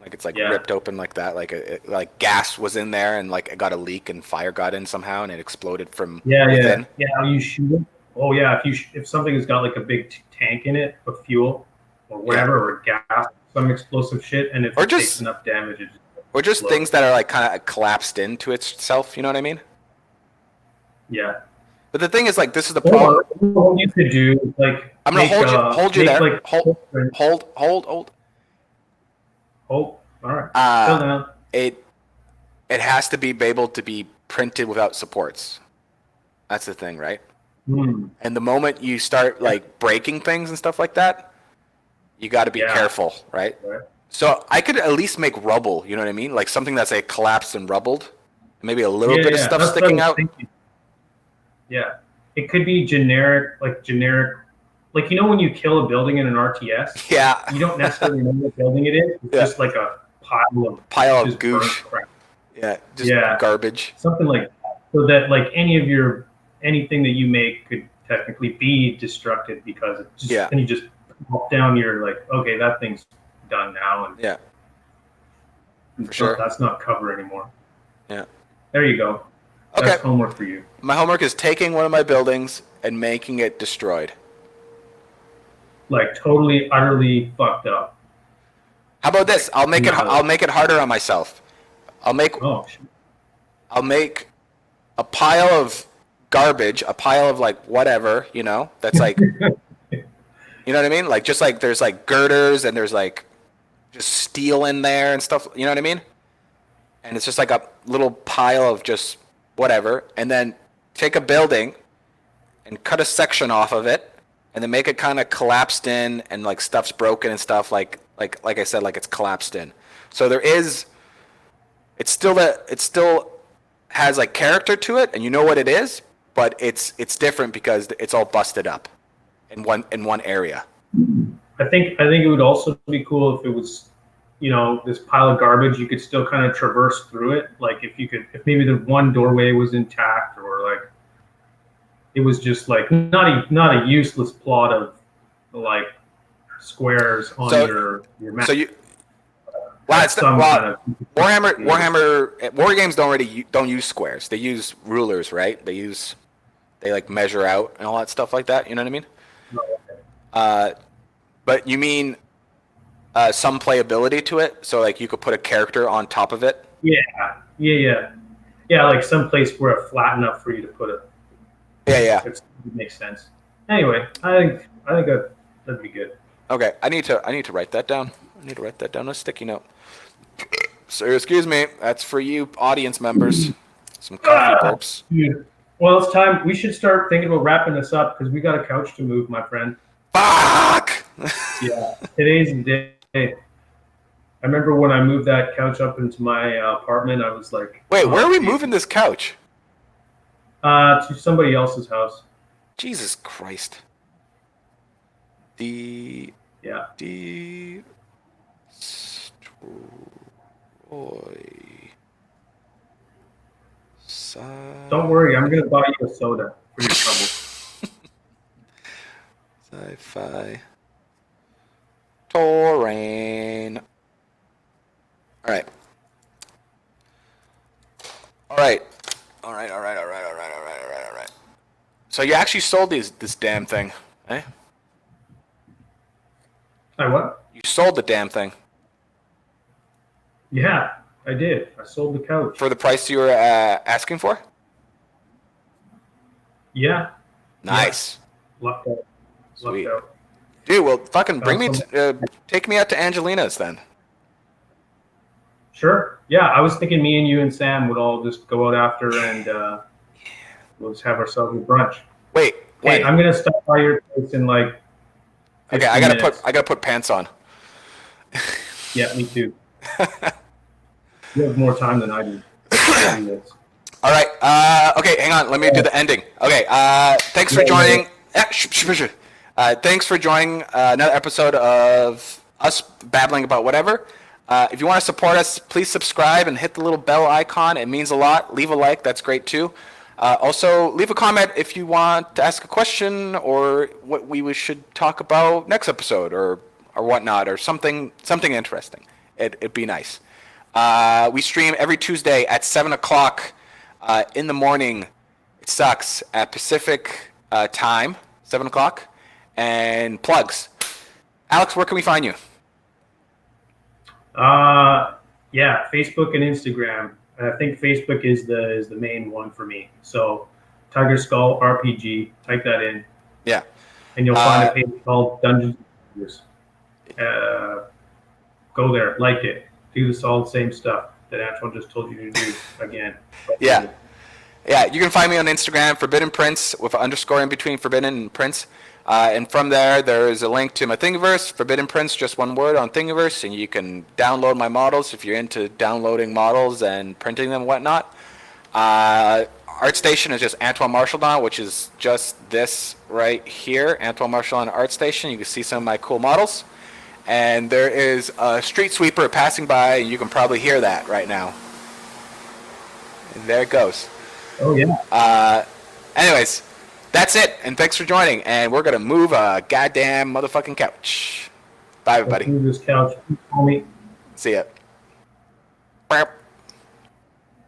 like it's like ripped open like that. Like gas was in there and like it got a leak and fire got in somehow and it exploded from within. Yeah. You shoot it. Oh yeah, if something has got like a big tank in it of fuel or whatever, or gas, some explosive shit, and if it takes enough damage, or just things that are like kind of collapsed into itself. You know what I mean? Yeah. But the thing is, like, this is the problem. What you could do is like I'm gonna hold you there. Like, hold. All right. It has to be able to be printed without supports. That's the thing, right? And the moment you start like breaking things and stuff like that, you got to be careful, right? So I could at least make rubble. You know what I mean? Like something that's like collapsed and rubbled, maybe a little bit of stuff sticking out. Yeah, it could be generic, like when you kill a building in an RTS. Yeah. You don't necessarily know what building it is. It's just like a pile of goosh. Crap. Yeah, just garbage. Something like that. So that like anything that you make could technically be destructed because it just and you just pop down, you're like, okay, that thing's done now, and for sure, that's not cover anymore. Yeah, there you go. Okay, that's homework for you. My homework is taking one of my buildings and making it destroyed. like totally, utterly fucked up. How about this? I'll make it harder on myself. I'll make a pile of garbage, a pile of like whatever, that's like, you know what I mean? Like just like there's like girders and there's like just steel in there and stuff, you know what I mean? And it's just like a little pile of just whatever, and then take a building and cut a section off of it, and then make it kind of collapsed in, and like stuff's broken and stuff like I said, like it's collapsed in. So it still has like character to it, and you know what it is, but it's different because it's all busted up in one area. I think it would also be cool if it was, this pile of garbage, you could still kind of traverse through it. Like if maybe the one doorway was intact, or like it was just like not a useless plot of like squares on your map. So Warhammer war games don't use squares. They use rulers, right? They like measure out and all that stuff like that. You know what I mean? But you mean some playability to it, so like you could put a character on top of it. Yeah. Like some place where it's flat enough for you to put it. Yeah. It makes sense. Anyway, I think that'd be good. Okay, I need to write that down. I need to write that down on a sticky note. So excuse me, that's for you audience members. Some coffee burps. Dude. Well, it's time. We should start thinking about wrapping this up because we got a couch to move, my friend. Fuck! Yeah, today's the day. I remember when I moved that couch up into my apartment, I was like... Wait, where are we moving this couch? To somebody else's house. Jesus Christ. Destroy. Don't worry, I'm going to buy you a soda for your trouble. Sci-fi. Terrain. All right. So you actually sold this damn thing, eh? I what? You sold the damn thing. Yeah, I did. I sold the couch. For the price you were asking for? Yeah. Nice. Yeah. Lucked out. Sweet. Dude, well, fucking take me out to Angelina's then. Sure. Yeah, I was thinking me and you and Sam would all just go out after and we'll just have ourselves a brunch. Wait. Hey, I'm gonna stop by your place in like. Okay, I gotta put pants on. Yeah, me too. You have more time than I do. All right. Okay, hang on. Let me do the ending. Okay. Thanks for joining. Thanks for joining another episode of us babbling about whatever. If you want to support us, please subscribe and hit the little bell icon. It means a lot. Leave a like. That's great too. Also, leave a comment if you want to ask a question or what we should talk about next episode or whatnot or something interesting. It'd be nice. We stream every Tuesday at 7 o'clock in the morning. It sucks at Pacific time, 7 o'clock. And plugs. Alex, where can we find you? Yeah, Facebook and Instagram. I think Facebook is the main one for me. So Tiger Skull RPG, type that in. Yeah. And you'll find a page called Dungeons & Dragons. Go there, like it. Do all the same stuff that Antoine just told you to do again. Yeah. Yeah, you can find me on Instagram, Forbidden Prince, with an underscore in between Forbidden and Prince. And from there is a link to my Thingiverse, Forbidden Prince, just one word on Thingiverse, and you can download my models if you're into downloading models and printing them and whatnot. ArtStation is just Antoine Marchildon, which is just this right here, Antoine Marchildon ArtStation. You can see some of my cool models. And there is a street sweeper passing by, and you can probably hear that right now. And there it goes. Oh, yeah. Anyways, that's it, and thanks for joining. And we're going to move a goddamn motherfucking couch. Bye, everybody. Let's move this couch. Call me. See ya.